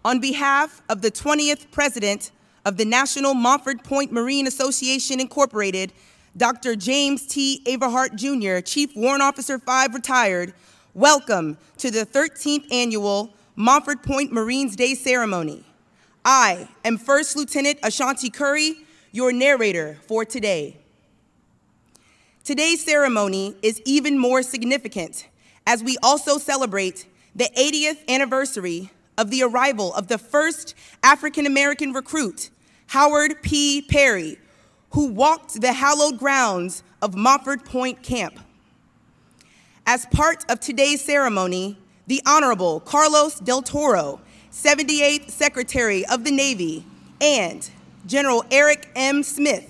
On behalf of the 20th President of the National Montford Point Marine Association, Incorporated, Dr. James T. Averhart, Jr., Chief Warrant Officer 5, retired, welcome to the 13th Annual Montford Point Marines Day Ceremony. I am First Lieutenant Ashanti Curry, your narrator for today. Today's ceremony is even more significant as we also celebrate the 80th anniversary of the arrival of the first African-American recruit, Howard P. Perry, who walked the hallowed grounds of Montford Point Camp. As part of today's ceremony, the Honorable Carlos Del Toro, 78th Secretary of the Navy, and General Eric M. Smith,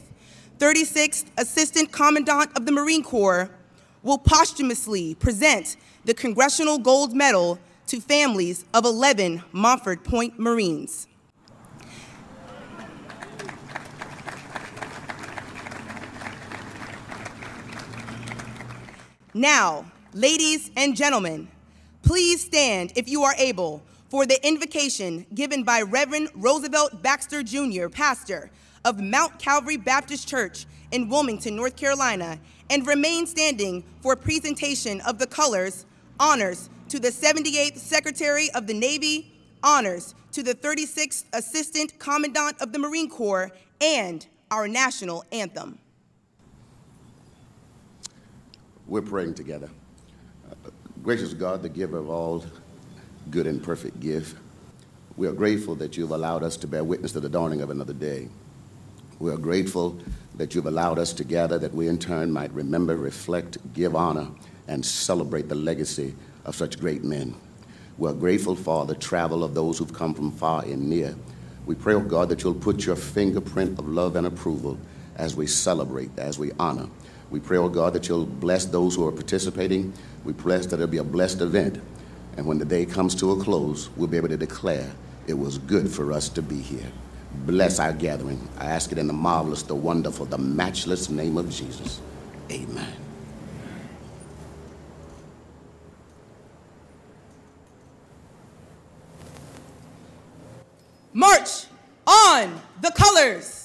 36th Assistant Commandant of the Marine Corps, will posthumously present the Congressional Gold Medal to families of 11 Montford Point Marines. Now, ladies and gentlemen, please stand if you are able for the invocation given by Reverend Roosevelt Baxter Jr., pastor of Mount Calvary Baptist Church in Wilmington, North Carolina, and remain standing for presentation of the colors, honors to the 78th Secretary of the Navy, honors to the 36th Assistant Commandant of the Marine Corps, and our national anthem. We're praying together. Gracious God, the giver of all good and perfect gift, we are grateful that you've allowed us to bear witness to the dawning of another day. We are grateful that you've allowed us to gather that we in turn might remember, reflect, give honor, and celebrate the legacy of such great men. We're grateful for the travel of those who've come from far and near. We pray, oh God, that you'll put your fingerprint of love and approval as we celebrate, as we honor. We pray, oh God, that you'll bless those who are participating. We bless that it'll be a blessed event. And when the day comes to a close, we'll be able to declare it was good for us to be here. Bless our gathering. I ask it in the marvelous, the wonderful, the matchless name of Jesus. Amen. March on the colors.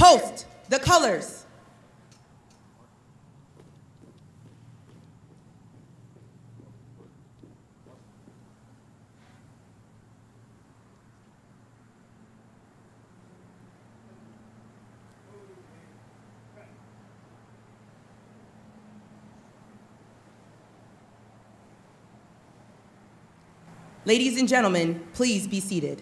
Host the colors. Ladies and gentlemen, please be seated.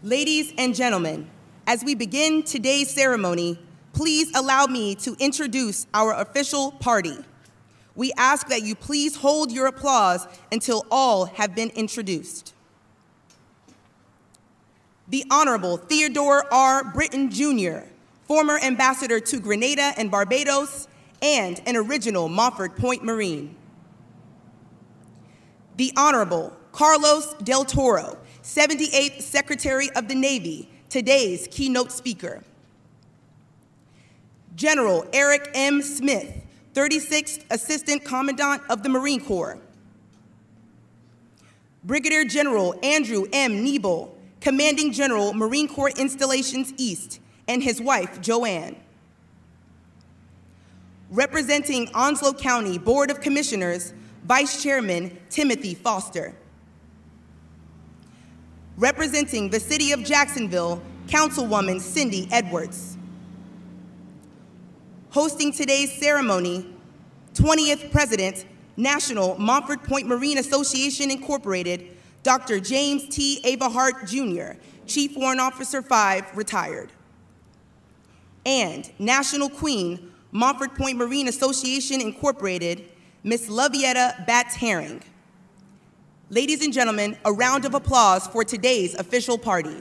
Ladies and gentlemen, as we begin today's ceremony, please allow me to introduce our official party. We ask that you please hold your applause until all have been introduced. The Honorable Theodore R. Britton, Jr., former ambassador to Grenada and Barbados, and an original Montford Point Marine. The Honorable Carlos Del Toro, 78th Secretary of the Navy, today's keynote speaker. General Eric M. Smith, 36th Assistant Commandant of the Marine Corps. Brigadier General Andrew M. Niebel, Commanding General, Marine Corps Installations East, and his wife, Joanne. Representing Onslow County Board of Commissioners, Vice Chairman Timothy Foster. Representing the City of Jacksonville, Councilwoman Cindy Edwards. Hosting today's ceremony, 20th President, National Montford Point Marine Association Incorporated, Dr. James T. Avahart, Jr., Chief Warrant Officer 5, retired. And National Queen, Montford Point Marine Association Incorporated, Miss Lovietta Batts-Herring. Ladies and gentlemen, a round of applause for today's official party.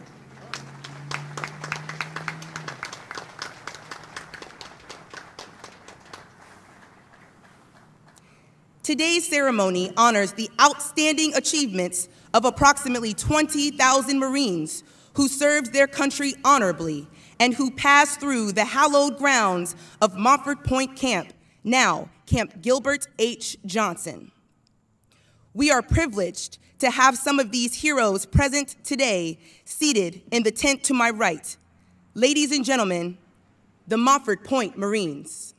Today's ceremony honors the outstanding achievements of approximately 20,000 Marines who served their country honorably and who passed through the hallowed grounds of Montford Point Camp, now Camp Gilbert H. Johnson. We are privileged to have some of these heroes present today, seated in the tent to my right. Ladies and gentlemen, the Montford Point Marines.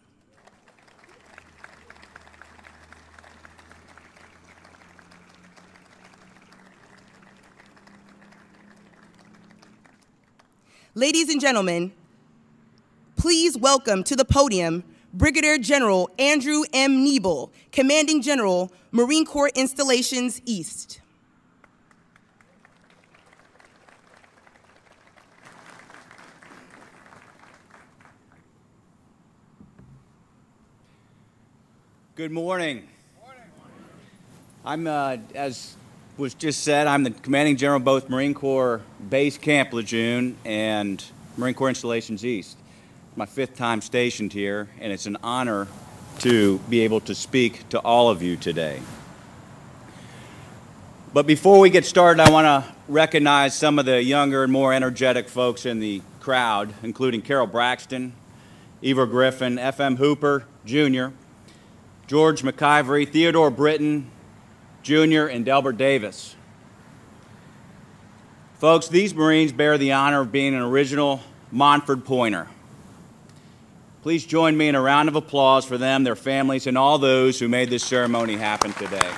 Ladies and gentlemen, please welcome to the podium Brigadier General Andrew M. Niebel, Commanding General, Marine Corps Installations East. Good morning. I'm, as was just said, I'm the Commanding General of both Marine Corps Base Camp Lejeune and Marine Corps Installations East. My 5th time stationed here, and it's an honor to be able to speak to all of you today. But before we get started, I want to recognize some of the younger and more energetic folks in the crowd, including Carol Braxton, Eva Griffin, F.M. Hooper, Jr., George McIvory, Theodore Britton, Jr., and Delbert Davis. Folks, these Marines bear the honor of being an original Montford Pointer. Please join me in a round of applause for them, their families, and all those who made this ceremony happen today.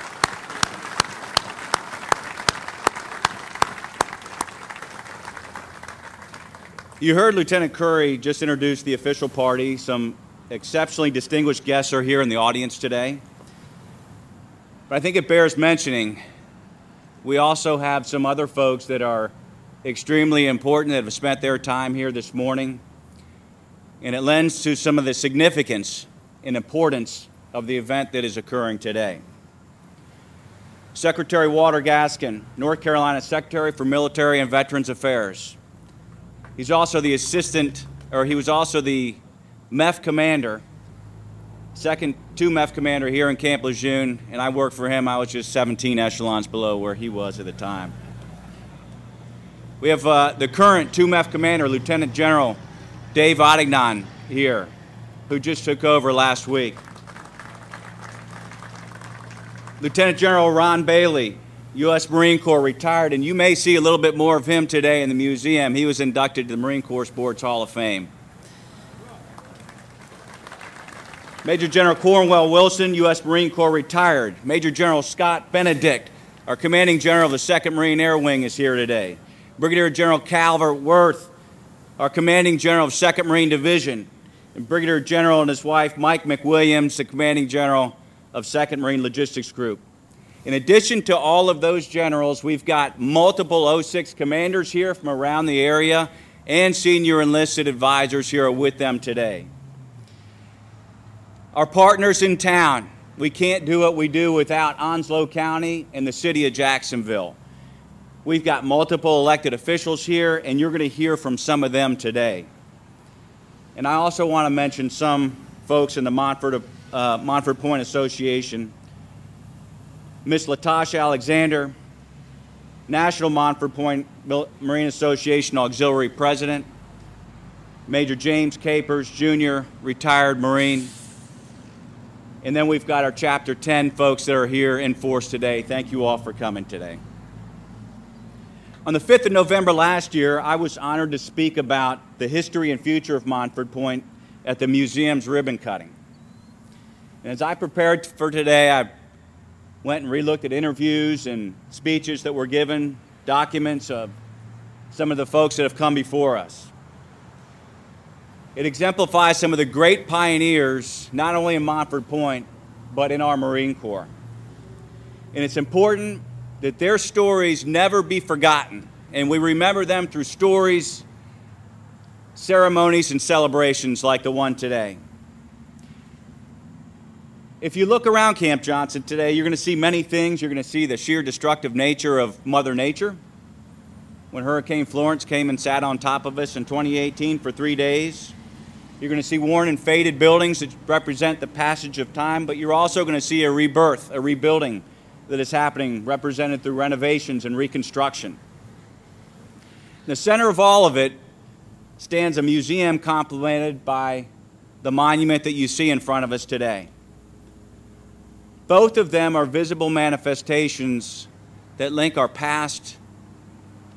You heard Lieutenant Curry just introduce the official party. Some exceptionally distinguished guests are here in the audience today. But I think it bears mentioning, we also have some other folks that are extremely important that have spent their time here this morning. And it lends to some of the significance and importance of the event that is occurring today. Secretary Walter Gaskin, North Carolina Secretary for Military and Veterans Affairs. He's also the he was also the MEF commander, second 2 MEF commander here in Camp Lejeune, and I worked for him. I was just 17 echelons below where he was at the time. We have the current 2 MEF commander, Lieutenant General Dave Adignan here, who just took over last week. Lieutenant General Ron Bailey, U.S. Marine Corps, retired, and you may see a little bit more of him today in the museum. He was inducted to the Marine Corps Sports Hall of Fame. Major General Cornwell Wilson, U.S. Marine Corps, retired. Major General Scott Benedict, our commanding general of the 2nd Marine Air Wing, is here today. Brigadier General Calvert Worth, our commanding general of 2nd Marine Division, and Brigadier General and his wife, Mike McWilliams, the commanding general of 2nd Marine Logistics Group. In addition to all of those generals, we've got multiple 06 commanders here from around the area, and senior enlisted advisors here with them today. Our partners in town, we can't do what we do without Onslow County and the city of Jacksonville. We've got multiple elected officials here, and you're going to hear from some of them today. And I also want to mention some folks in the Montford Point Association. Miss Latasha Alexander, National Montford Point Marine Association Auxiliary President. Major James Capers, Jr., retired Marine. And then we've got our Chapter 10 folks that are here in force today. Thank you all for coming today. On the 5th of November last year, I was honored to speak about the history and future of Montford Point at the museum's ribbon cutting. And as I prepared for today, I went and relooked at interviews and speeches that were given, documents of some of the folks that have come before us. It exemplifies some of the great pioneers, not only in Montford Point, but in our Marine Corps. And it's important that their stories never be forgotten, and we remember them through stories, ceremonies, and celebrations like the one today. If you look around Camp Johnson today, you're going to see many things. You're going to see the sheer destructive nature of Mother Nature. When Hurricane Florence came and sat on top of us in 2018 for 3 days, you're going to see worn and faded buildings that represent the passage of time, but you're also going to see a rebirth, a rebuilding that is happening, represented through renovations and reconstruction. In the center of all of it stands a museum complemented by the monument that you see in front of us today. Both of them are visible manifestations that link our past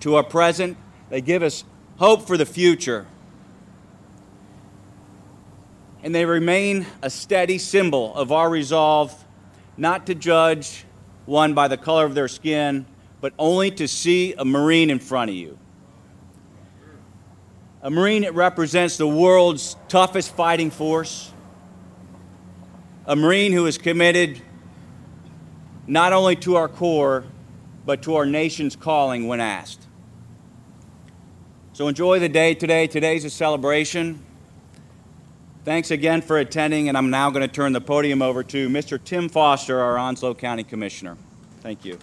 to our present. They give us hope for the future. And they remain a steady symbol of our resolve not to judge one by the color of their skin, but only to see a Marine in front of you. A Marine that represents the world's toughest fighting force. A Marine who is committed not only to our Corps, but to our nation's calling when asked. So enjoy the day today. Today's a celebration. Thanks again for attending, and I'm now going to turn the podium over to Mr. Tim Foster, our Onslow County Commissioner. Thank you.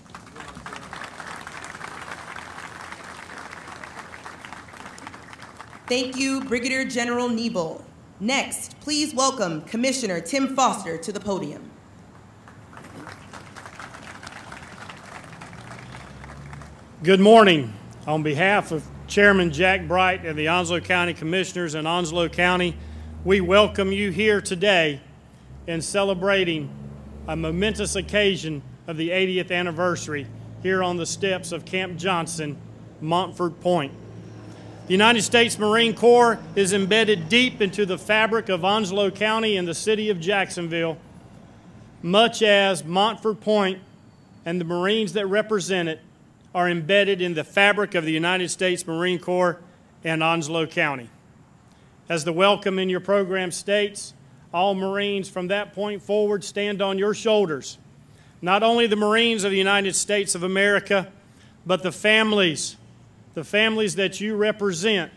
Thank you, Brigadier General Nebel. Next, please welcome Commissioner Tim Foster to the podium. Good morning. On behalf of Chairman Jack Bright and the Onslow County Commissioners in Onslow County, we welcome you here today in celebrating a momentous occasion of the 80th anniversary here on the steps of Camp Johnson, Montford Point. The United States Marine Corps is embedded deep into the fabric of Onslow County and the city of Jacksonville, much as Montford Point and the Marines that represent it are embedded in the fabric of the United States Marine Corps and Onslow County. As the welcome in your program states, all Marines from that point forward stand on your shoulders. Not only the Marines of the United States of America, but the families that you represent,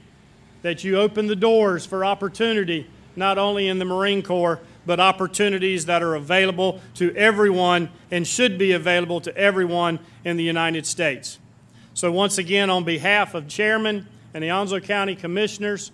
that you open the doors for opportunity, not only in the Marine Corps, but opportunities that are available to everyone and should be available to everyone in the United States. So once again, on behalf of Chairman and the Onslow County Commissioners,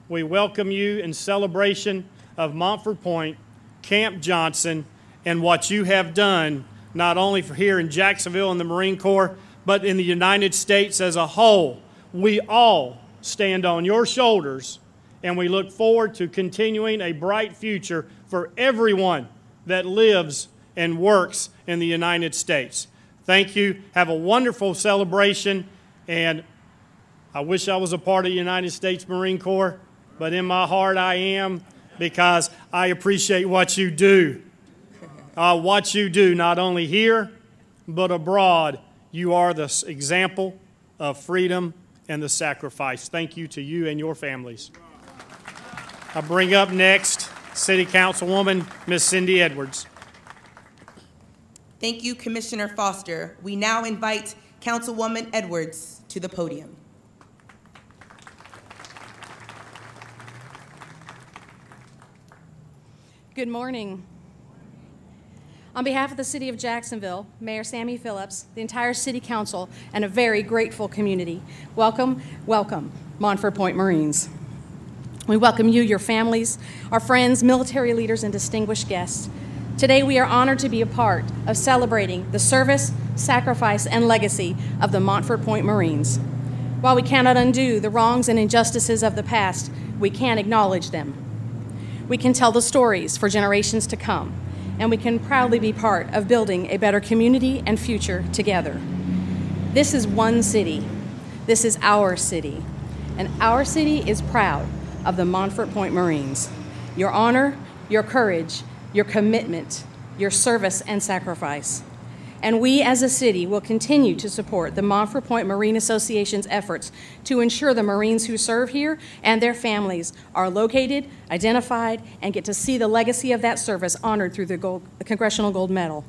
we welcome you in celebration of Montford Point, Camp Johnson, and what you have done, not only for here in Jacksonville in the Marine Corps, but in the United States as a whole. We all stand on your shoulders, and we look forward to continuing a bright future for everyone that lives and works in the United States. Thank you. Have a wonderful celebration. And I wish I was a part of the United States Marine Corps, but in my heart I am, because I appreciate what you do. What you do, not only here, but abroad. You are the example of freedom and the sacrifice. Thank you to you and your families. I bring up next City Councilwoman Ms. Cindy Edwards. Thank you, Commissioner Foster. We now invite Councilwoman Edwards to the podium. Good morning. On behalf of the City of Jacksonville, Mayor Sammy Phillips, the entire City Council, and a very grateful community, welcome, welcome, Montford Point Marines. We welcome you, your families, our friends, military leaders, and distinguished guests. Today we are honored to be a part of celebrating the service, sacrifice, and legacy of the Montford Point Marines. While we cannot undo the wrongs and injustices of the past, we can acknowledge them. We can tell the stories for generations to come, and we can proudly be part of building a better community and future together. This is one city. This is our city. And our city is proud of the Montford Point Marines. Your honor, your courage, your commitment, your service and sacrifice. And we as a city will continue to support the Montford Point Marine Association's efforts to ensure the Marines who serve here and their families are located, identified, and get to see the legacy of that service honored through the Congressional Gold Medal.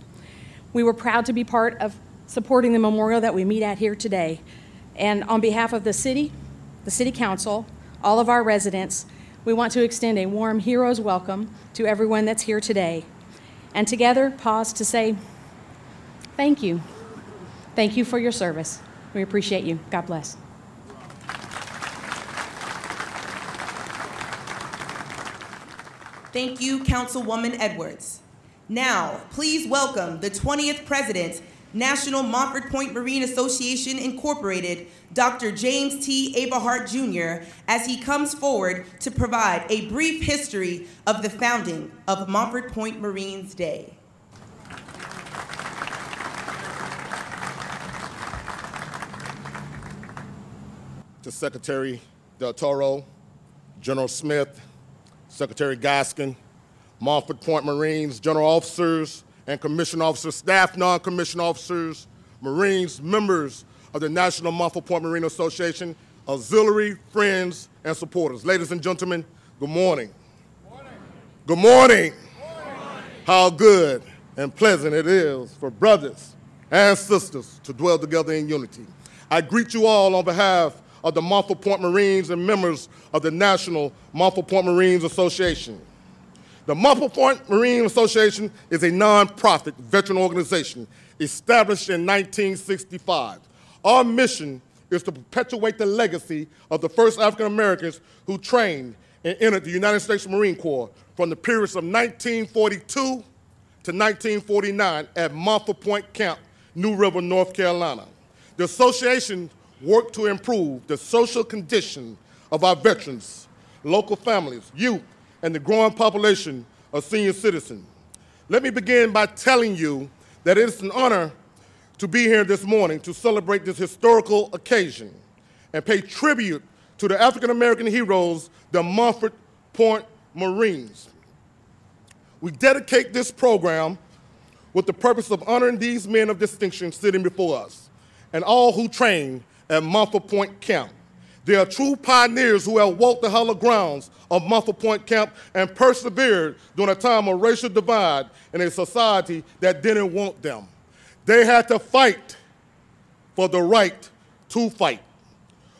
We were proud to be part of supporting the memorial that we meet at here today. And on behalf of the City Council, all of our residents, we want to extend a warm hero's welcome to everyone that's here today. And together, pause to say, thank you. Thank you for your service. We appreciate you. God bless. Thank you, Councilwoman Edwards. Now, please welcome the 20th President, National Montford Point Marine Association, Incorporated, Dr. James T. Aberhart, Jr., as he comes forward to provide a brief history of the founding of Montford Point Marines Day. To Secretary Del Toro, General Smith, Secretary Gaskin, Montford Point Marines, General Officers and Commissioned Officers, staff, non-commissioned officers, Marines, members of the National Montford Point Marine Association, auxiliary, friends, and supporters. Ladies and gentlemen, good morning. Good morning. How good and pleasant it is for brothers and sisters to dwell together in unity. I greet you all on behalf of the Montford Point Marines and members of the National Montford Point Marines Association. The Montford Point Marine Association is a nonprofit veteran organization established in 1965. Our mission is to perpetuate the legacy of the first African Americans who trained and entered the United States Marine Corps from the periods of 1942 to 1949 at Montford Point Camp, New River, North Carolina. The association worked to improve the social condition of our veterans, local families, youth, and the growing population of senior citizens. Let me begin by telling you that it is an honor to be here this morning to celebrate this historical occasion and pay tribute to the African-American heroes, the Montford Point Marines. We dedicate this program with the purpose of honoring these men of distinction sitting before us and all who trained at Montford Point Camp. They are true pioneers who have walked the hollow grounds of Montford Point Camp and persevered during a time of racial divide in a society that didn't want them. They had to fight for the right to fight.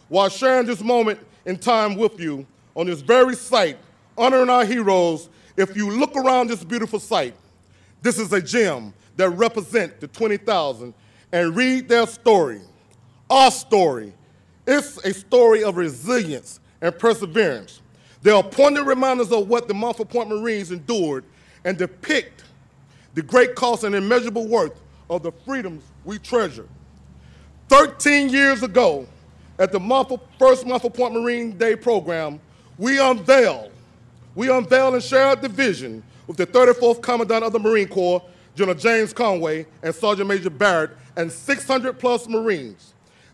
While sharing this moment in time with you on this very site, honoring our heroes, if you look around this beautiful site, this is a gem that represents the 20,000 and read their story, our story. It's a story of resilience and perseverance. They are poignant reminders of what the Montford Point Marines endured and depict the great cost and immeasurable worth of the freedoms we treasure. 13 years ago, at the first Montford Point Marine Day program, we unveiled and shared the vision with the 34th Commandant of the Marine Corps, General James Conway, and Sergeant Major Barrett, and 600+ Marines.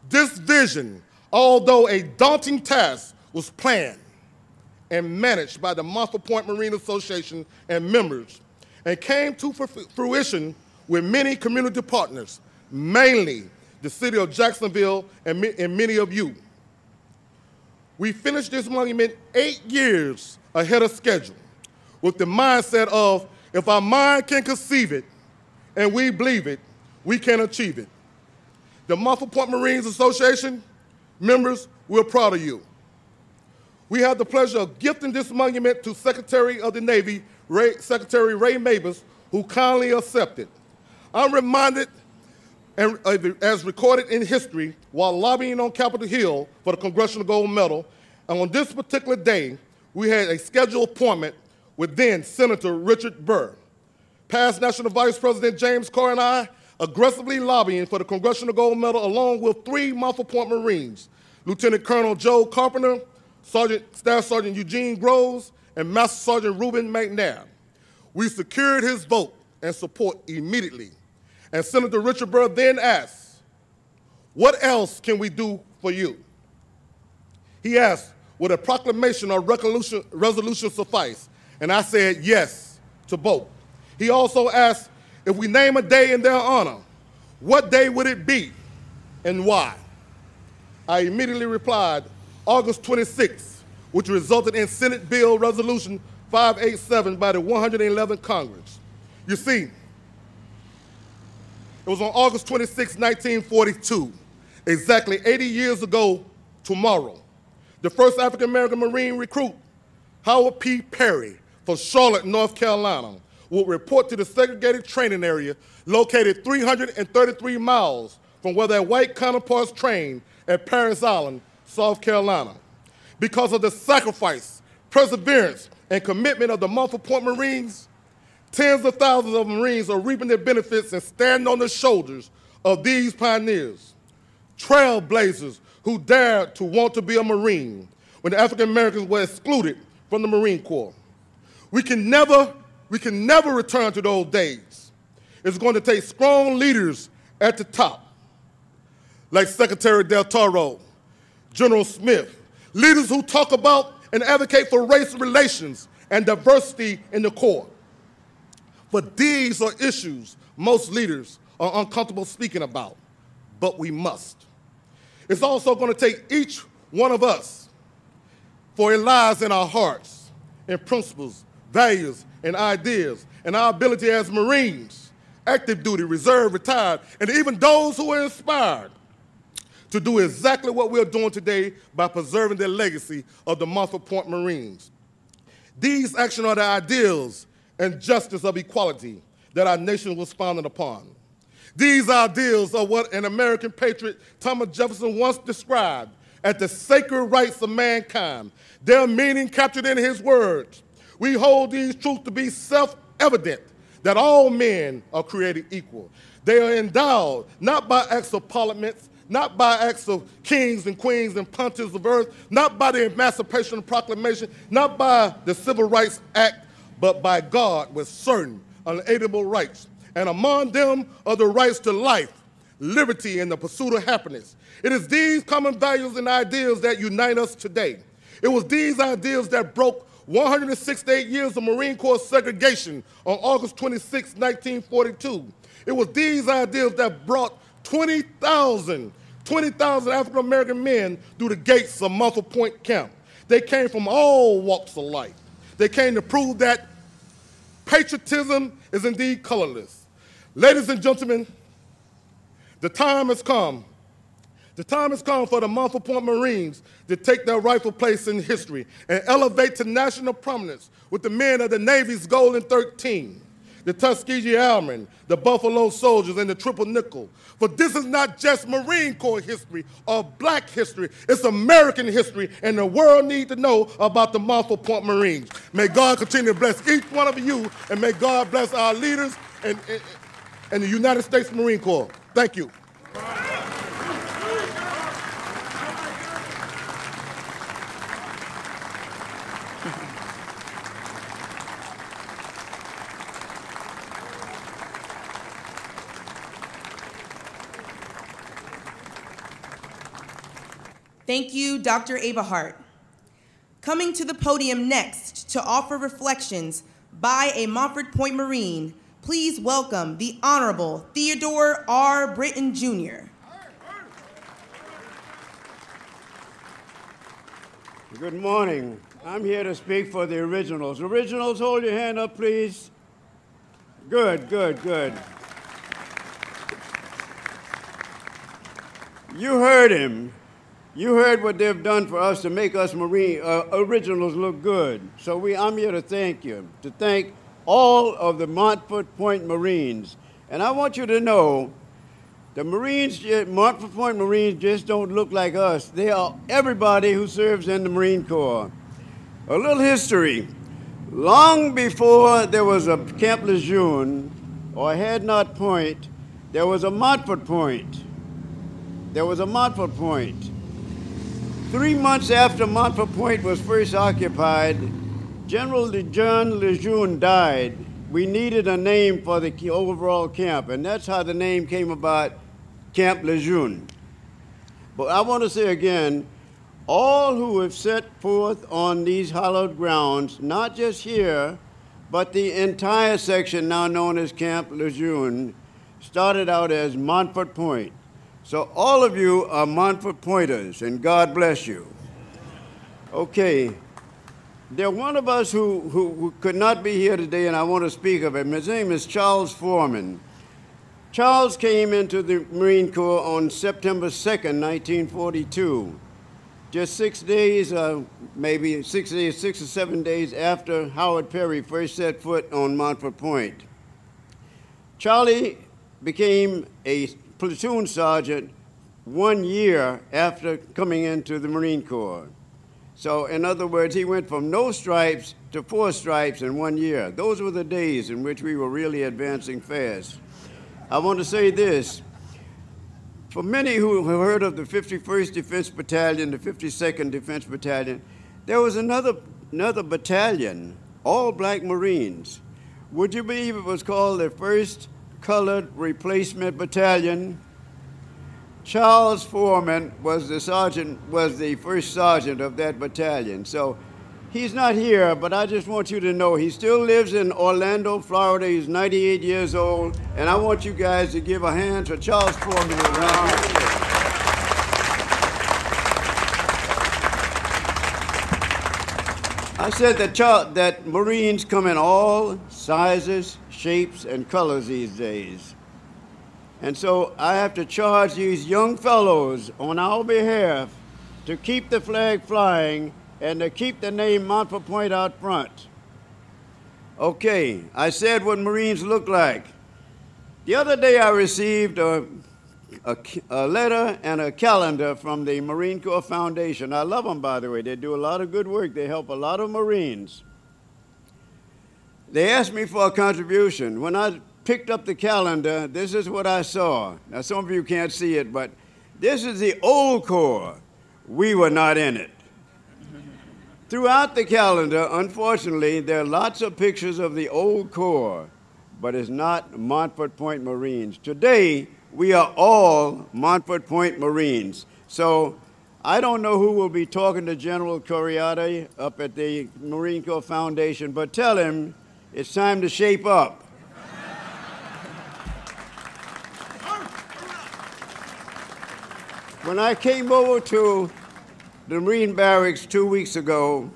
This vision, although a daunting task, was planned and managed by the Montford Point Marine Association and members, and came to fruition with many community partners, mainly the city of Jacksonville and many of you. We finished this monument 8 years ahead of schedule with the mindset of, if our mind can conceive it and we believe it, we can achieve it. The Montford Point Marines Association members, we're proud of you. We have the pleasure of gifting this monument to Secretary of the Navy, Secretary Ray Mabus, who kindly accepted. I'm reminded, and as recorded in history, while lobbying on Capitol Hill for the Congressional Gold Medal, and on this particular day, we had a scheduled appointment with then Senator Richard Burr. Past National Vice President James Carr and I aggressively lobbying for the Congressional Gold Medal along with 3 Montford Point Marines, Lieutenant Colonel Joe Carpenter, Staff Sergeant Eugene Groves, and Master Sergeant Reuben McNair. We secured his vote and support immediately. And Senator Richard Burr then asked, what else can we do for you? He asked, would a proclamation or resolution suffice? And I said yes to both. He also asked, if we name a day in their honor, what day would it be and why? I immediately replied, August 26th, which resulted in Senate Bill Resolution 587 by the 111th Congress. You see, it was on August 26, 1942, exactly 80 years ago tomorrow, the first African-American Marine recruit, Howard P. Perry, from Charlotte, North Carolina, would report to the segregated training area located 333 miles from where their white counterparts trained at Parris Island, South Carolina. Because of the sacrifice, perseverance, and commitment of the Montford Point Marines, tens of thousands of Marines are reaping their benefits and standing on the shoulders of these pioneers, trailblazers who dared to want to be a Marine when the African Americans were excluded from the Marine Corps. We can never return to those days. It's going to take strong leaders at the top, like Secretary Del Toro, General Smith, leaders who talk about and advocate for race relations and diversity in the Corps. But these are issues most leaders are uncomfortable speaking about, but we must. It's also going to take each one of us, for it lies in our hearts, in principles, values, and ideas, and our ability as Marines, active duty, reserve, retired, and even those who are inspired to do exactly what we're doing today by preserving the legacy of the Montford Point Marines. These actions are the ideals and justice of equality that our nation was founded upon. These ideals are what an American patriot, Thomas Jefferson, once described as the sacred rights of mankind, their meaning captured in his words. We hold these truths to be self-evident, that all men are created equal. They are endowed not by acts of parliaments, not by acts of kings and queens and pontiffs of earth, not by the Emancipation Proclamation, not by the Civil Rights Act, but by God with certain unalienable rights. And among them are the rights to life, liberty, and the pursuit of happiness. It is these common values and ideals that unite us today. It was these ideals that broke 168 years of Marine Corps segregation on August 26, 1942. It was these ideals that brought 20,000 African-American men through the gates of Montford Point Camp. They came from all walks of life. They came to prove that patriotism is indeed colorless. Ladies and gentlemen, the time has come. The time has come for the Montford Point Marines to take their rightful place in history and elevate to national prominence with the men of the Navy's Golden 13, the Tuskegee Airmen, the Buffalo Soldiers, and the Triple Nickel. For this is not just Marine Corps history or black history, it's American history, and the world needs to know about the Montford Point Marines. May God continue to bless each one of you, and may God bless our leaders and the United States Marine Corps. Thank you. Thank you, Dr. Abehart. Coming to the podium next to offer reflections by a Montford Point Marine, please welcome the Honorable Theodore R. Britton, Jr. Good morning. I'm here to speak for the originals. Originals, hold your hand up, please. Good, good, good. You heard him. You heard what they've done for us to make us Marine originals look good. So I'm here to thank you, to thank all of the Montford Point Marines. And I want you to know, the Marines, Montford Point Marines just don't look like us. They are everybody who serves in the Marine Corps. A little history. Long before there was a Camp Lejeune or Had Not Point, there was a Montford Point. There was a Montford Point. 3 months after Montford Point was first occupied, General Lejeune died. We needed a name for the overall camp, and that's how the name came about, Camp Lejeune. But I want to say again, all who have set forth on these hallowed grounds, not just here, but the entire section now known as Camp Lejeune, started out as Montford Point. So all of you are Montford Pointers, and God bless you. Okay, there's one of us who could not be here today, and I want to speak of him. His name is Charles Foreman. Charles came into the Marine Corps on September 2nd, 1942. Just 6 days, maybe 6 days, 6 or 7 days after Howard Perry first set foot on Montford Point. Charlie became a platoon sergeant 1 year after coming into the Marine Corps. So in other words, he went from no stripes to 4 stripes in 1 year. Those were the days in which we were really advancing fast. I want to say this. For many who have heard of the 51st Defense Battalion, the 52nd Defense Battalion, there was another battalion, all black Marines. Would you believe it was called the 1st Colored Replacement Battalion? Charles Foreman was the first sergeant of that battalion. So he's not here, but I just want you to know he still lives in Orlando, Florida. He's 98 years old, and I want you guys to give a hand for Charles Foreman. I said that Marines come in all sizes, shapes, and colors these days. And so I have to charge these young fellows on our behalf to keep the flag flying and to keep the name Montford Point out front. Okay, I said what Marines look like. The other day I received a letter and a calendar from the Marine Corps Foundation. I love them, by the way. They do a lot of good work. They help a lot of Marines. They asked me for a contribution. When I picked up the calendar, this is what I saw. Now, some of you can't see it, but this is the old Corps. We were not in it. Throughout the calendar, unfortunately, there are lots of pictures of the old Corps, but it's not Montford Point Marines. Today, we are all Montford Point Marines. So I don't know who will be talking to General Coriati up at the Marine Corps Foundation, but tell him it's time to shape up. When I came over to the Marine Barracks 2 weeks ago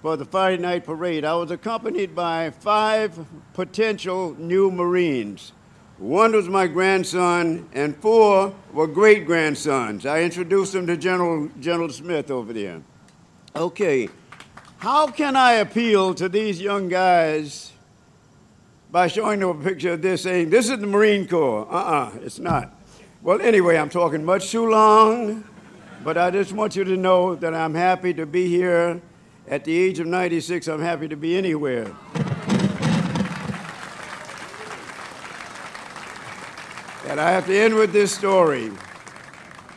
for the Friday night parade, I was accompanied by 5 potential new Marines. 1 was my grandson, and 4 were great-grandsons. I introduced them to General Smith over there. Okay, how can I appeal to these young guys by showing them a picture of this, saying, this is the Marine Corps? It's not. Well, anyway, I'm talking much too long, but I just want you to know that I'm happy to be here. At the age of 96, I'm happy to be anywhere. And I have to end with this story.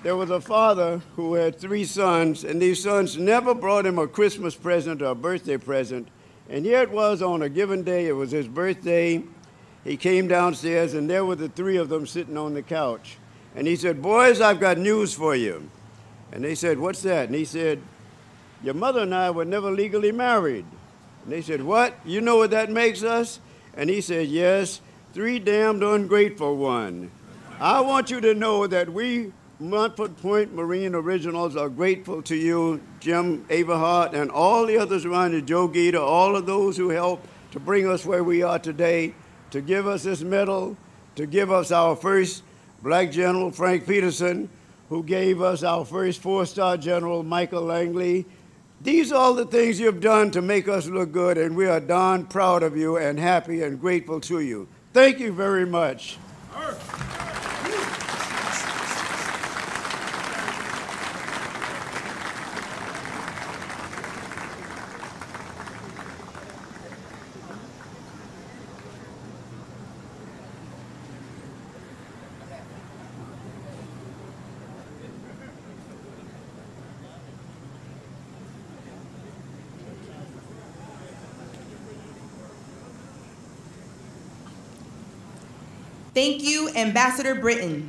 There was a father who had 3 sons, and these sons never brought him a Christmas present or a birthday present. And here it was on a given day, it was his birthday. He came downstairs, and there were the 3 of them sitting on the couch. And he said, boys, I've got news for you. And they said, "What's that?" And he said, "Your mother and I were never legally married." And they said, "What? You know what that makes us?" And he said, "Yes, 3 damned ungrateful one." I want you to know that we Montford Point Marine Originals are grateful to you, Jim Averhart, and all the others around you, Joe Gator, all of those who helped to bring us where we are today, to give us this medal, to give us our first black general, Frank Peterson, who gave us our first 4-star general, Michael Langley. These are all the things you've done to make us look good, and we are darn proud of you and happy and grateful to you. Thank you very much. Thank you, Ambassador Britton.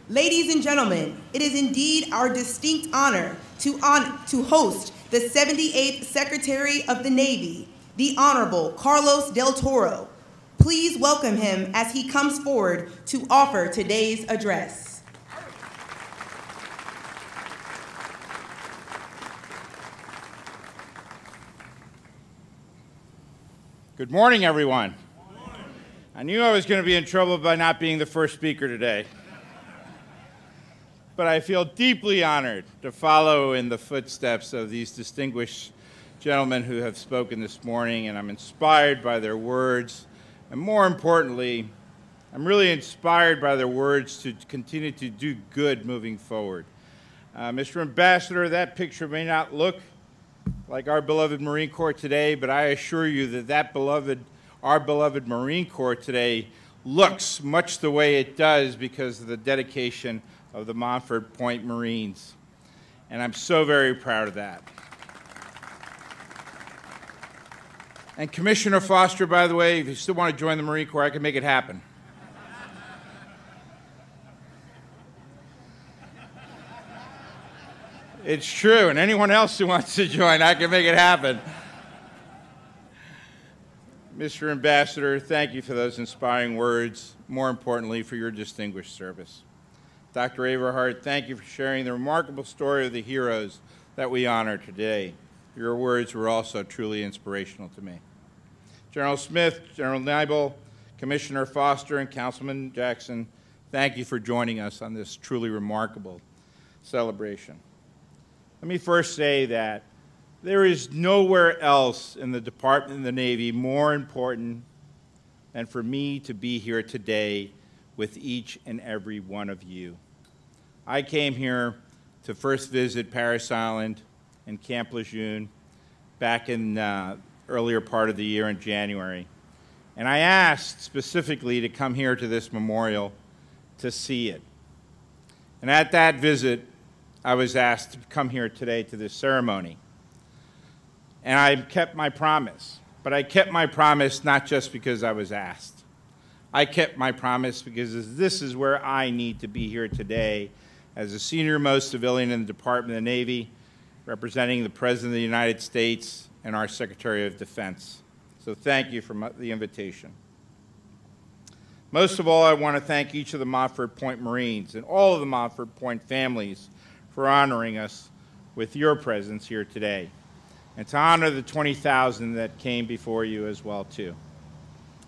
Ladies and gentlemen, it is indeed our distinct honor to host the 78th Secretary of the Navy, the Honorable Carlos Del Toro. Please welcome him as he comes forward to offer today's address. Good morning, everyone. I knew I was going to be in trouble by not being the first speaker today. But I feel deeply honored to follow in the footsteps of these distinguished gentlemen who have spoken this morning, and I'm inspired by their words. And more importantly, I'm really inspired by their words to continue to do good moving forward. Mr. Ambassador, that picture may not look like our beloved Marine Corps today, but I assure you that our beloved Marine Corps today looks much the way it does because of the dedication of the Montford Point Marines. And I'm so very proud of that. And Commissioner Foster, by the way, if you still want to join the Marine Corps, I can make it happen. It's true, and anyone else who wants to join, I can make it happen. Mr. Ambassador, thank you for those inspiring words, more importantly, for your distinguished service. Dr. Averhart, thank you for sharing the remarkable story of the heroes that we honor today. Your words were also truly inspirational to me. General Smith, General Nibel, Commissioner Foster, and Councilman Jackson, thank you for joining us on this truly remarkable celebration. Let me first say that there is nowhere else in the Department of the Navy more important than for me to be here today with each and every one of you. I came here to first visit Paris Island and Camp Lejeune back in earlier part of the year in January. And I asked specifically to come here to this memorial to see it. And at that visit, I was asked to come here today to this ceremony. And I kept my promise. But I kept my promise not just because I was asked. I kept my promise because this is where I need to be here today as the senior-most civilian in the Department of the Navy, representing the President of the United States and our Secretary of Defense. So thank you for the invitation. Most of all, I want to thank each of the Montford Point Marines and all of the Montford Point families for honoring us with your presence here today, and to honor the 20,000 that came before you as well, too,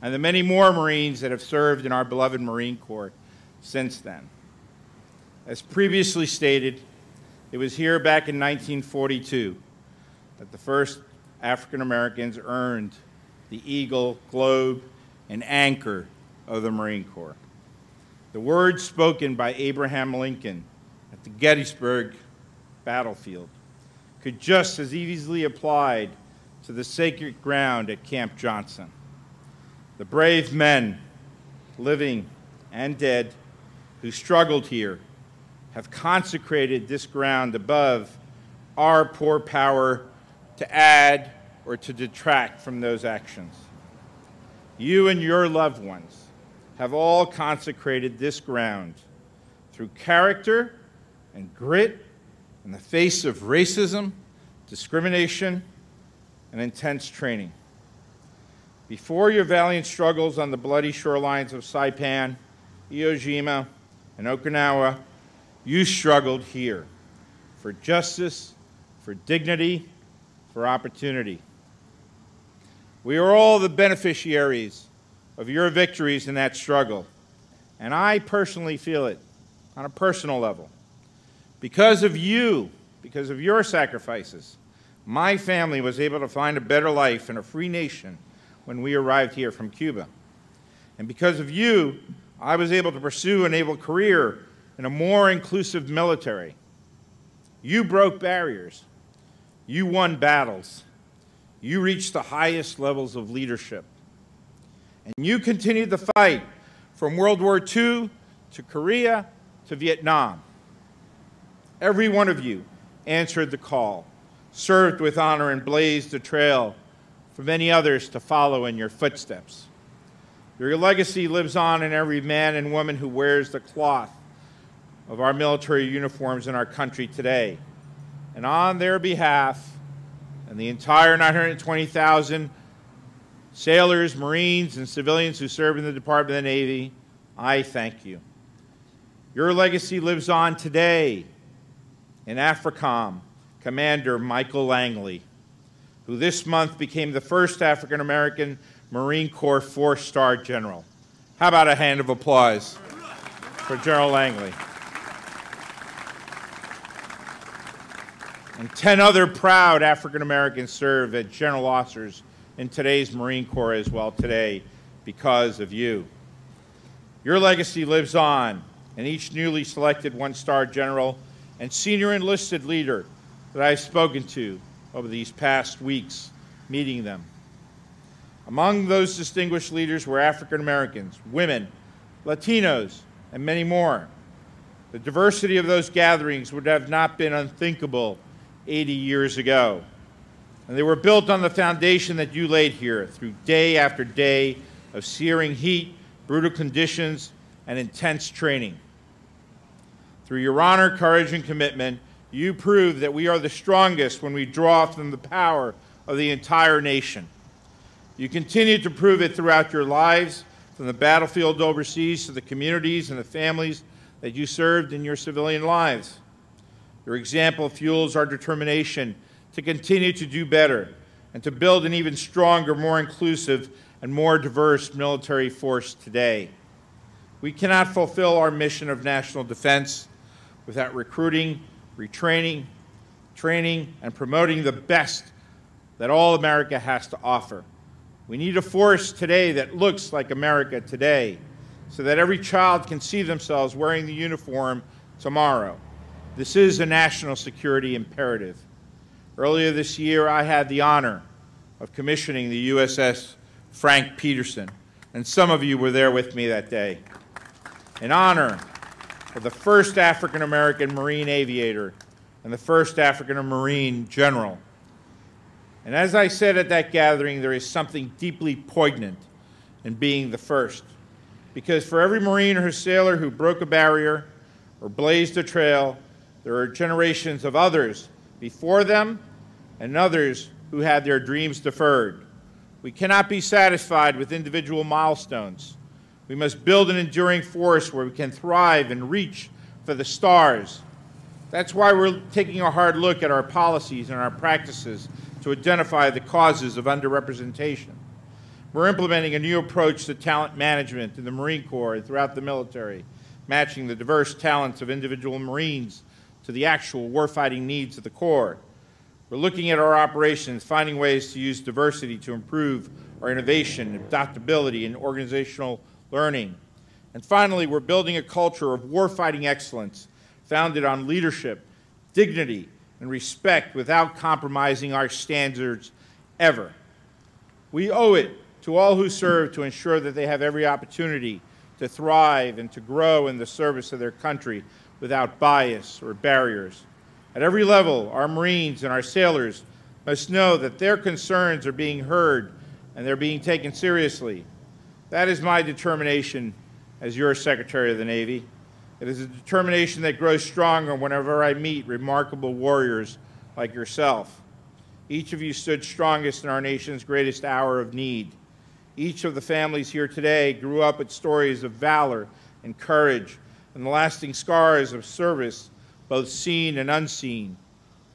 and the many more Marines that have served in our beloved Marine Corps since then. As previously stated, it was here back in 1942 that the first African Americans earned the Eagle, Globe, and Anchor of the Marine Corps. The words spoken by Abraham Lincoln at the Gettysburg battlefield could just as easily applied to the sacred ground at Camp Johnson. The brave men, living and dead, who struggled here have consecrated this ground above our poor power to add or to detract from those actions. You and your loved ones have all consecrated this ground through character and grit in the face of racism, discrimination, and intense training. Before your valiant struggles on the bloody shorelines of Saipan, Iwo Jima, and Okinawa, you struggled here for justice, for dignity, for opportunity. We are all the beneficiaries of your victories in that struggle, and I personally feel it on a personal level. Because of you, because of your sacrifices, my family was able to find a better life and a free nation when we arrived here from Cuba. And because of you, I was able to pursue a naval career in a more inclusive military. You broke barriers. You won battles. You reached the highest levels of leadership. And you continued the fight from World War II to Korea to Vietnam. Every one of you answered the call, served with honor, and blazed a trail for many others to follow in your footsteps. Your legacy lives on in every man and woman who wears the cloth of our military uniforms in our country today. And on their behalf, and the entire 920,000 sailors, Marines, and civilians who serve in the Department of the Navy, I thank you. Your legacy lives on today in AFRICOM Commander Michael Langley, who this month became the first African-American Marine Corps 4-star general. How about a hand of applause for General Langley? And 10 other proud African-Americans serve as general officers in today's Marine Corps as well today because of you. Your legacy lives on, and each newly selected 1-star general and senior enlisted leader that I've spoken to over these past weeks, meeting them. Among those distinguished leaders were African Americans, women, Latinos, and many more. The diversity of those gatherings would have not been unthinkable 80 years ago. And they were built on the foundation that you laid here through day after day of searing heat, brutal conditions, and intense training. Through your honor, courage, and commitment, you prove that we are the strongest when we draw from the power of the entire nation. You continue to prove it throughout your lives, from the battlefield overseas to the communities and the families that you served in your civilian lives. Your example fuels our determination to continue to do better and to build an even stronger, more inclusive, and more diverse military force today. We cannot fulfill our mission of national defense without recruiting, retraining, training, and promoting the best that all America has to offer. We need a force today that looks like America today, so that every child can see themselves wearing the uniform tomorrow. This is a national security imperative. Earlier this year, I had the honor of commissioning the USS Frank Peterson, and some of you were there with me that day, in honor of the first African-American Marine aviator and the first African Marine general. And as I said at that gathering, there is something deeply poignant in being the first. Because for every Marine or sailor who broke a barrier or blazed a trail, there are generations of others before them and others who had their dreams deferred. We cannot be satisfied with individual milestones. We must build an enduring force where we can thrive and reach for the stars. That's why we're taking a hard look at our policies and our practices to identify the causes of underrepresentation. We're implementing a new approach to talent management in the Marine Corps and throughout the military, matching the diverse talents of individual Marines to the actual warfighting needs of the Corps. We're looking at our operations, finding ways to use diversity to improve our innovation, adaptability, and organizational learning. And finally, we're building a culture of warfighting excellence founded on leadership, dignity, and respect without compromising our standards ever. We owe it to all who serve to ensure that they have every opportunity to thrive and to grow in the service of their country without bias or barriers. At every level, our Marines and our sailors must know that their concerns are being heard and they're being taken seriously. That is my determination as your Secretary of the Navy. It is a determination that grows stronger whenever I meet remarkable warriors like yourself. Each of you stood strongest in our nation's greatest hour of need. Each of the families here today grew up with stories of valor and courage and the lasting scars of service, both seen and unseen.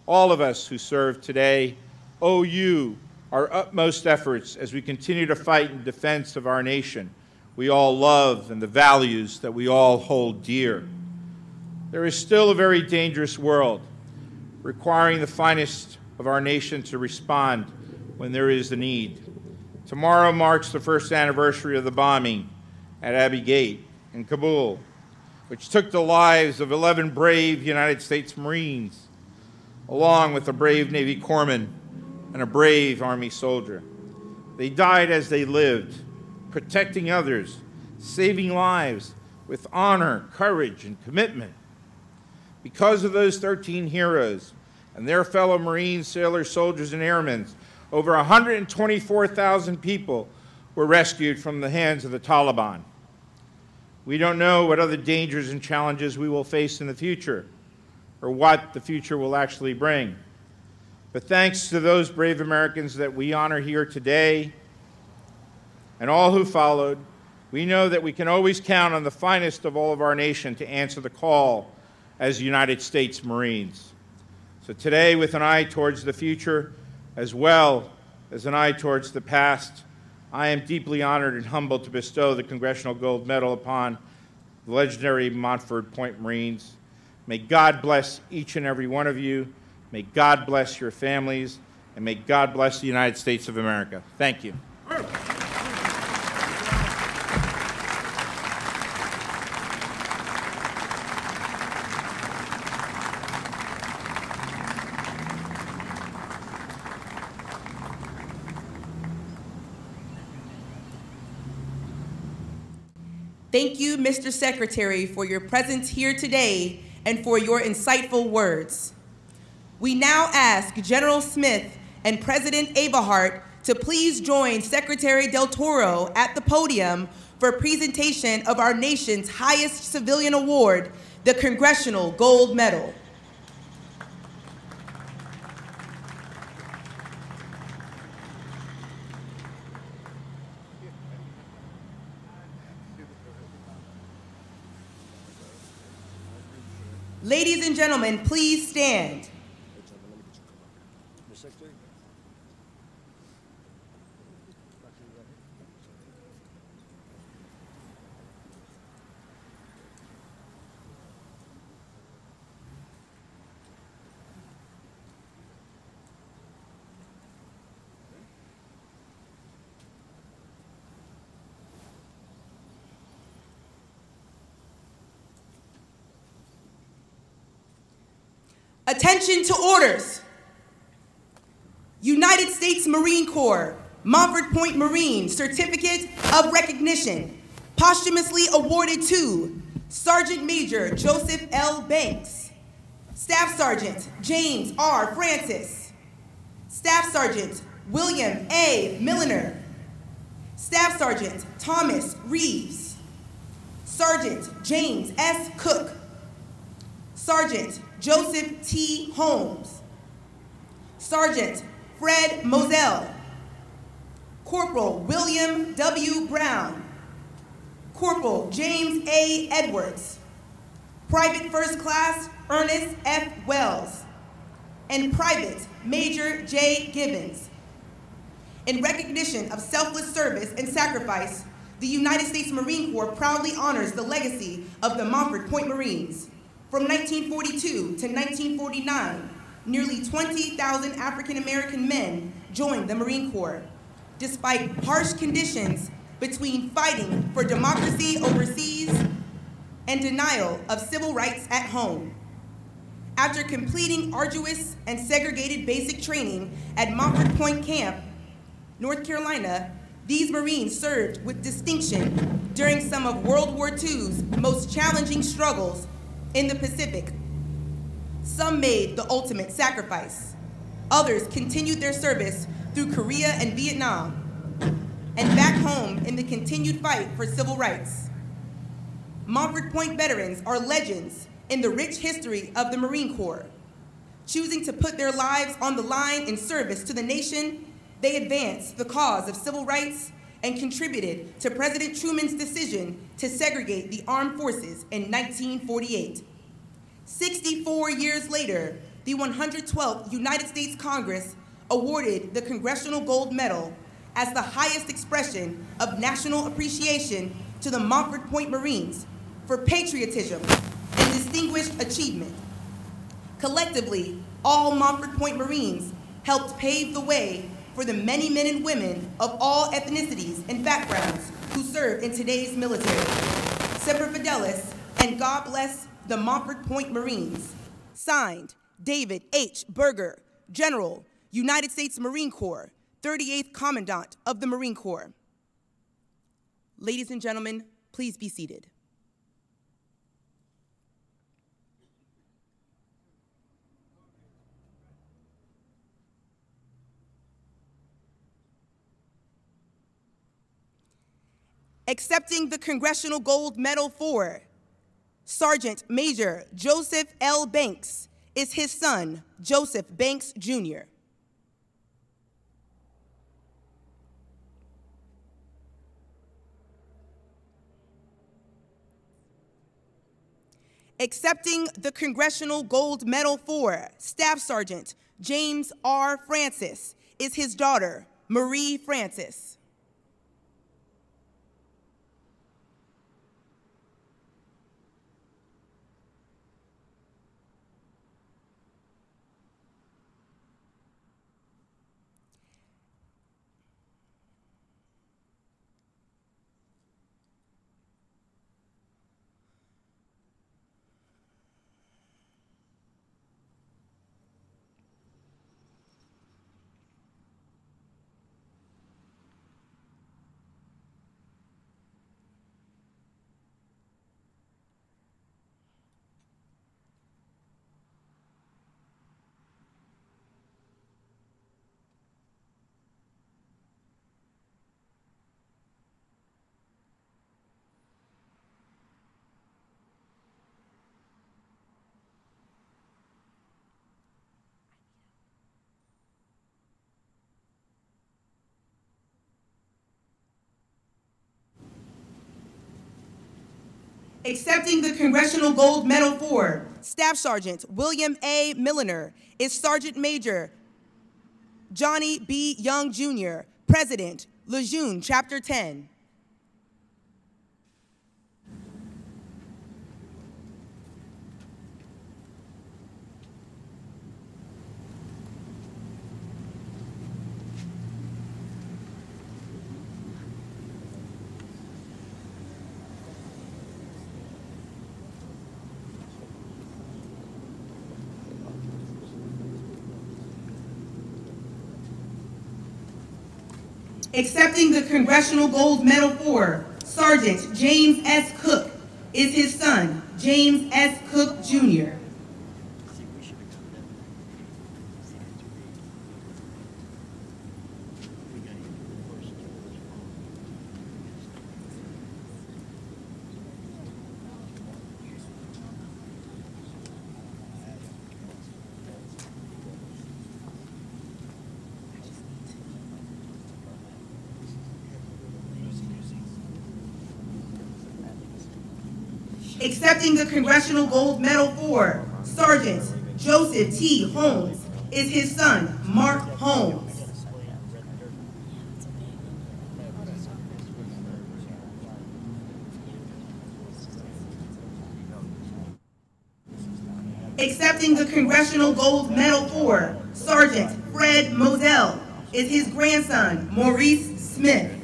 All of us who serve today owe you our utmost efforts as we continue to fight in defense of our nation we all love and the values that we all hold dear. There is still a very dangerous world, requiring the finest of our nation to respond when there is a need. Tomorrow marks the first anniversary of the bombing at Abbey Gate in Kabul, which took the lives of 11 brave United States Marines, along with a brave Navy corpsman and a brave Army soldier. They died as they lived, protecting others, saving lives with honor, courage, and commitment. Because of those 13 heroes and their fellow Marines, sailors, soldiers, and airmen, over 124,000 people were rescued from the hands of the Taliban. We don't know what other dangers and challenges we will face in the future, or what the future will actually bring. But thanks to those brave Americans that we honor here today, and all who followed, we know that we can always count on the finest of all of our nation to answer the call as United States Marines. So today, with an eye towards the future, as well as an eye towards the past, I am deeply honored and humbled to bestow the Congressional Gold Medal upon the legendary Montford Point Marines. May God bless each and every one of you. May God bless your families, and may God bless the United States of America. Thank you. Thank you, Mr. Secretary, for your presence here today and for your insightful words. We now ask General Smith and President Eberhardt to please join Secretary Del Toro at the podium for a presentation of our nation's highest civilian award, the Congressional Gold Medal. Ladies and gentlemen, please stand. Attention to orders. United States Marine Corps, Montford Point Marine Certificate of Recognition, posthumously awarded to Sergeant Major Joseph L. Banks, Staff Sergeant James R. Francis, Staff Sergeant William A. Milliner, Staff Sergeant Thomas Reeves, Sergeant James S. Cook, Sergeant Joseph T. Holmes, Sergeant Fred Moselle, Corporal William W. Brown, Corporal James A. Edwards, Private First Class Ernest F. Wells, and Private Major J. Gibbons. In recognition of selfless service and sacrifice, the United States Marine Corps proudly honors the legacy of the Montford Point Marines. From 1942 to 1949, nearly 20,000 African-American men joined the Marine Corps, despite harsh conditions between fighting for democracy overseas and denial of civil rights at home. After completing arduous and segregated basic training at Montford Point Camp, North Carolina, these Marines served with distinction during some of World War II's most challenging struggles in the Pacific. Some made the ultimate sacrifice. Others continued their service through Korea and Vietnam, and back home in the continued fight for civil rights. Montford Point veterans are legends in the rich history of the Marine Corps. Choosing to put their lives on the line in service to the nation, they advanced the cause of civil rights and contributed to President Truman's decision to segregate the armed forces in 1948. 64 years later, the 112th United States Congress awarded the Congressional Gold Medal as the highest expression of national appreciation to the Montford Point Marines for patriotism and distinguished achievement. Collectively, all Montford Point Marines helped pave the way for the many men and women of all ethnicities and backgrounds who serve in today's military. Semper Fidelis, and God bless the Montford Point Marines. Signed, David H. Berger, General, United States Marine Corps, 38th Commandant of the Marine Corps. Ladies and gentlemen, please be seated. Accepting the Congressional Gold Medal for Sergeant Major Joseph L. Banks is his son, Joseph Banks, Jr. Accepting the Congressional Gold Medal for Staff Sergeant James R. Francis is his daughter, Marie Francis. Accepting the Congressional Gold Medal for Staff Sergeant William A. Milliner is Sergeant Major Johnny B. Young, Jr., President, Lejeune, Chapter 10. Accepting the Congressional Gold Medal for Sergeant James S. Cook is his son, James S. Cook, Jr. Accepting the Congressional Gold Medal for Sergeant Joseph T. Holmes is his son, Mark Holmes. Accepting the Congressional Gold Medal for Sergeant Fred Moselle is his grandson, Maurice Smith.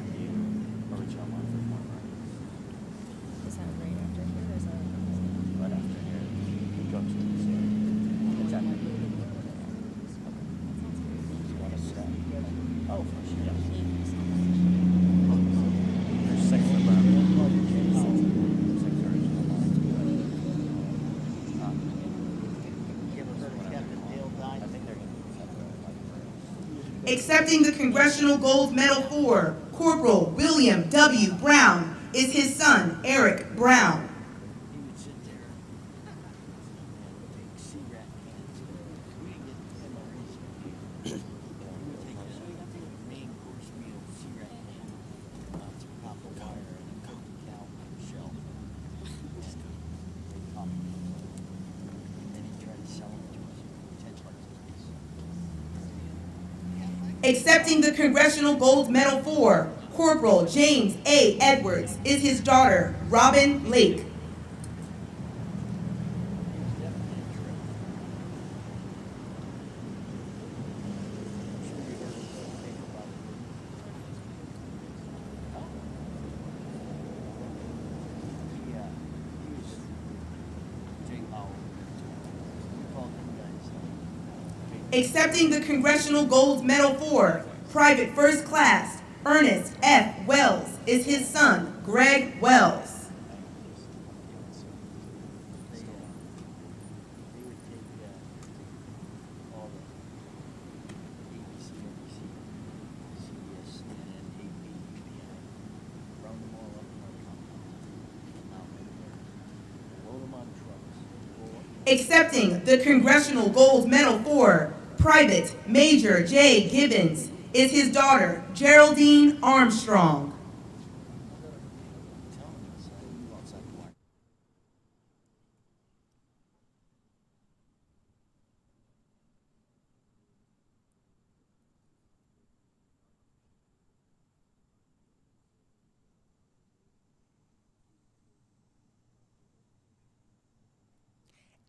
Accepting the Congressional Gold Medal for Corporal William W. Brown is his son, Eric Brown. Accepting the Congressional Gold Medal for Corporal James A. Edwards is his daughter, Robin Lake. Accepting the Congressional Gold Medal for Private First Class Ernest F. Wells is his son, Greg Wells. Accepting the Congressional Gold Medal for Private Major J. Gibbons is his daughter, Geraldine Armstrong.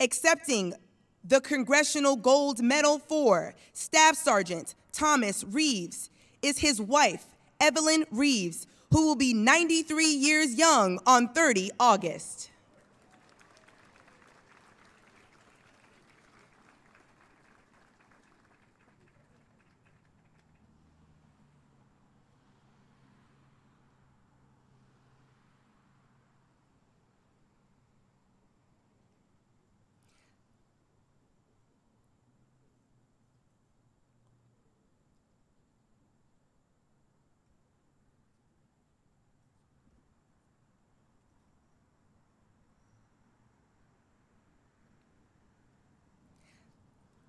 Accepting the Congressional Gold Medal for Staff Sergeant Thomas Reeves is his wife, Evelyn Reeves, who will be 93 years young on 30 August.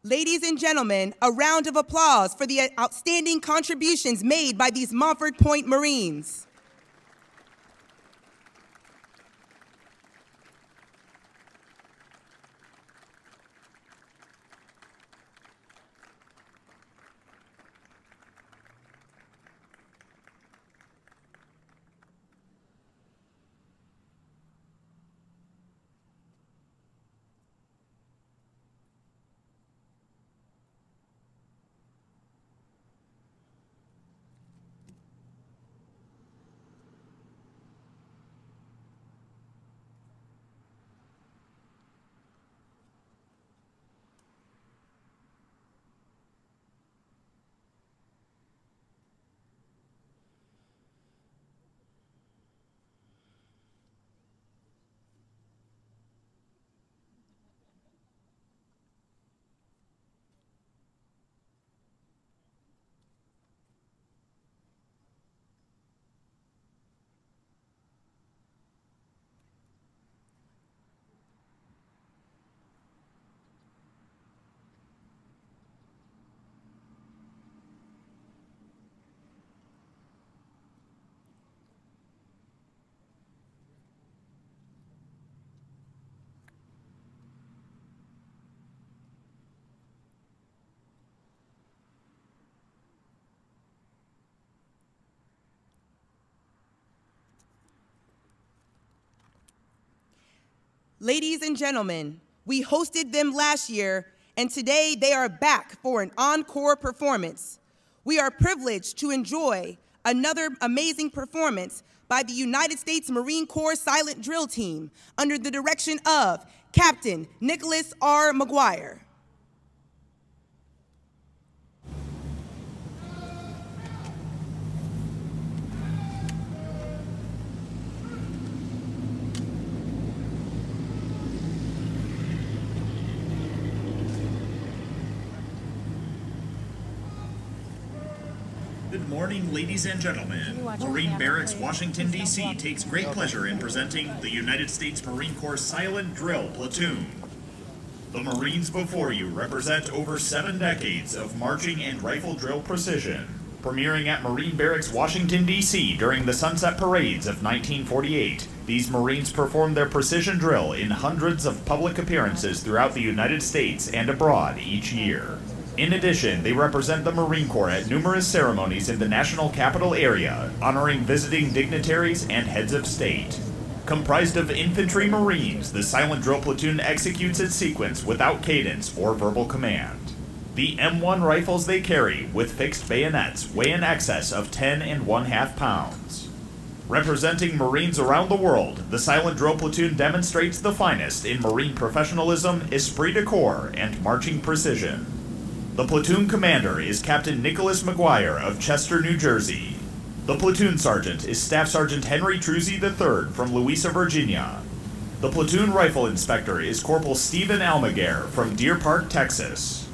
Ladies and gentlemen, a round of applause for the outstanding contributions made by these Montford Point Marines. Ladies and gentlemen, we hosted them last year, and today they are back for an encore performance. We are privileged to enjoy another amazing performance by the United States Marine Corps Silent Drill Team under the direction of Captain Nicholas R. McGuire. Good morning, ladies and gentlemen. Marine Barracks, Washington, D.C. takes great pleasure in presenting the United States Marine Corps Silent Drill Platoon. The Marines before you represent over 7 decades of marching and rifle drill precision. Premiering at Marine Barracks, Washington, D.C. during the Sunset Parades of 1948, these Marines performed their precision drill in hundreds of public appearances throughout the United States and abroad each year. In addition, they represent the Marine Corps at numerous ceremonies in the national capital area, honoring visiting dignitaries and heads of state. Comprised of infantry Marines, the silent drill platoon executes its sequence without cadence or verbal command. The M1 rifles they carry, with fixed bayonets, weigh in excess of 10 1/2 pounds. Representing Marines around the world, the silent drill platoon demonstrates the finest in Marine professionalism, esprit de corps, and marching precision. The platoon commander is Captain Nicholas McGuire of Chester, New Jersey. The platoon sergeant is Staff Sergeant Henry Truzzi III from Louisa, Virginia. The platoon rifle inspector is Corporal Stephen Almaguer from Deer Park, Texas.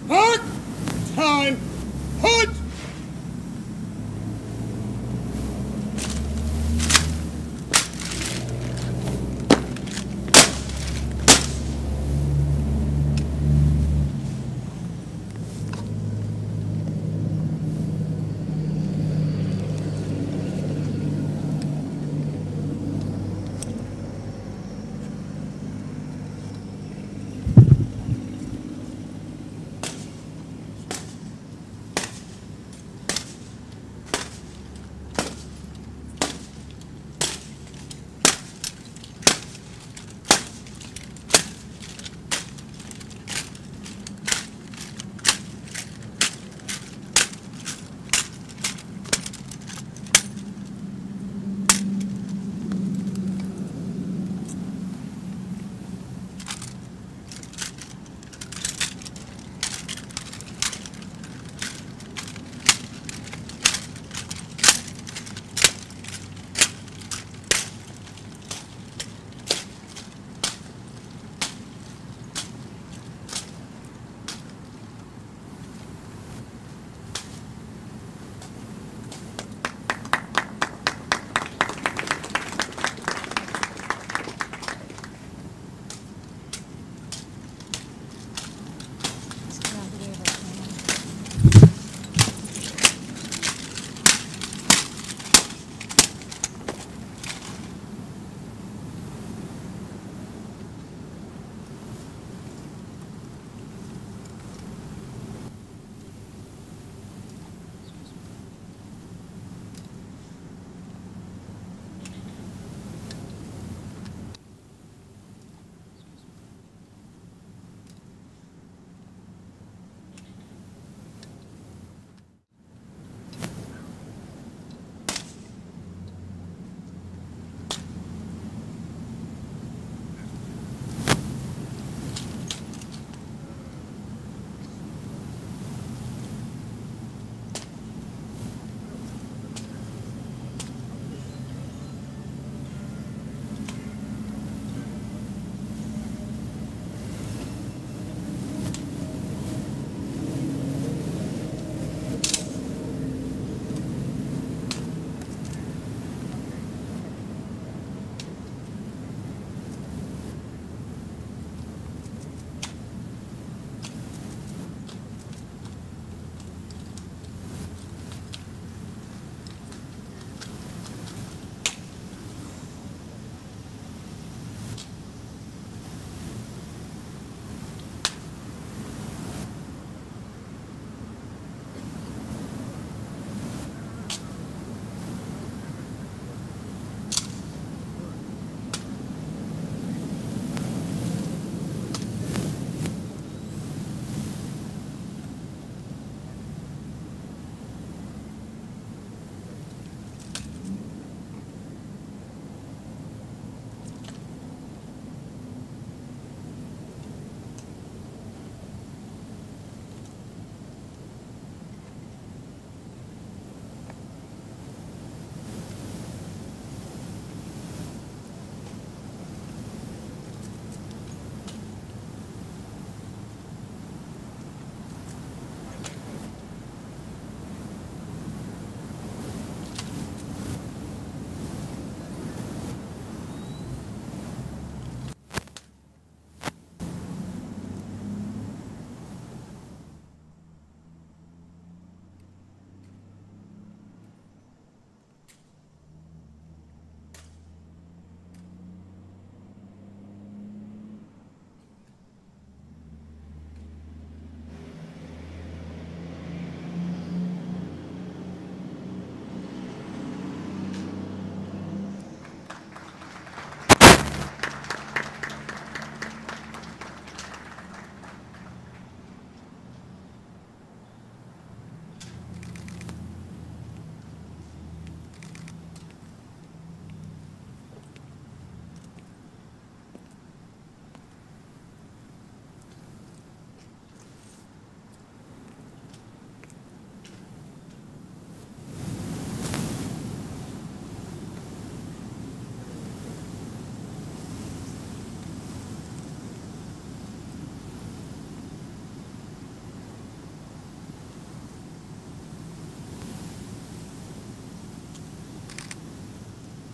Hut! Time! Hut!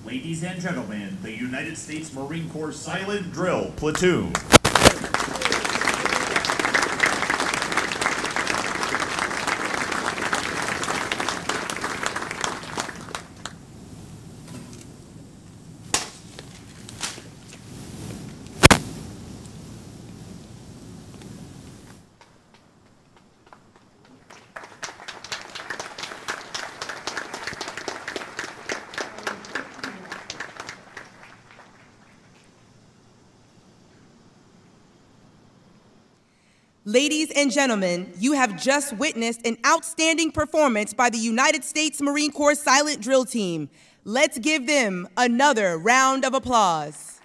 Ladies and gentlemen, the United States Marine Corps Silent Drill Platoon. Ladies and gentlemen, you have just witnessed an outstanding performance by the United States Marine Corps Silent Drill Team. Let's give them another round of applause.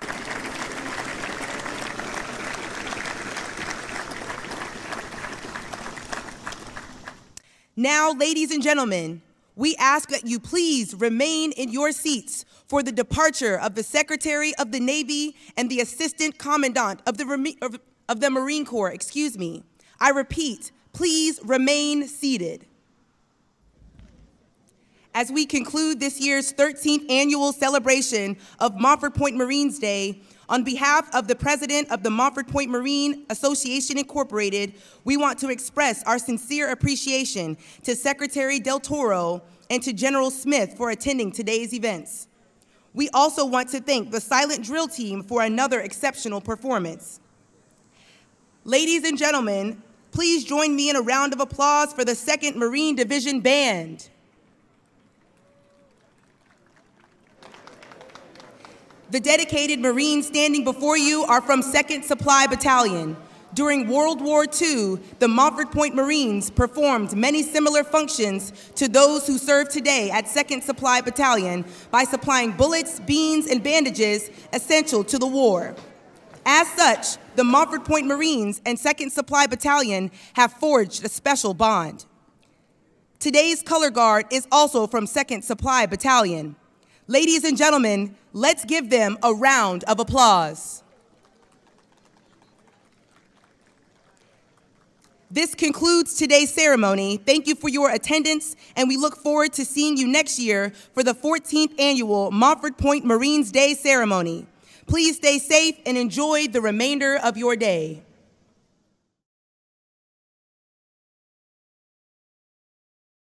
Now, ladies and gentlemen, we ask that you please remain in your seats for the departure of the Secretary of the Navy and the Assistant Commandant of the Marine Corps, excuse me. I repeat, please remain seated. As we conclude this year's 13th annual celebration of Montford Point Marines Day, on behalf of the President of the Montford Point Marine Association Incorporated, we want to express our sincere appreciation to Secretary Del Toro and to General Smith for attending today's events. We also want to thank the Silent Drill Team for another exceptional performance. Ladies and gentlemen, please join me in a round of applause for the 2nd Marine Division Band. The dedicated Marines standing before you are from 2nd Supply Battalion. During World War II, the Montford Point Marines performed many similar functions to those who serve today at 2nd Supply Battalion by supplying bullets, beans, and bandages essential to the war. As such, the Montford Point Marines and 2nd Supply Battalion have forged a special bond. Today's color guard is also from 2nd Supply Battalion. Ladies and gentlemen, let's give them a round of applause. This concludes today's ceremony. Thank you for your attendance, and we look forward to seeing you next year for the 14th annual Montford Point Marines Day ceremony. Please stay safe and enjoy the remainder of your day.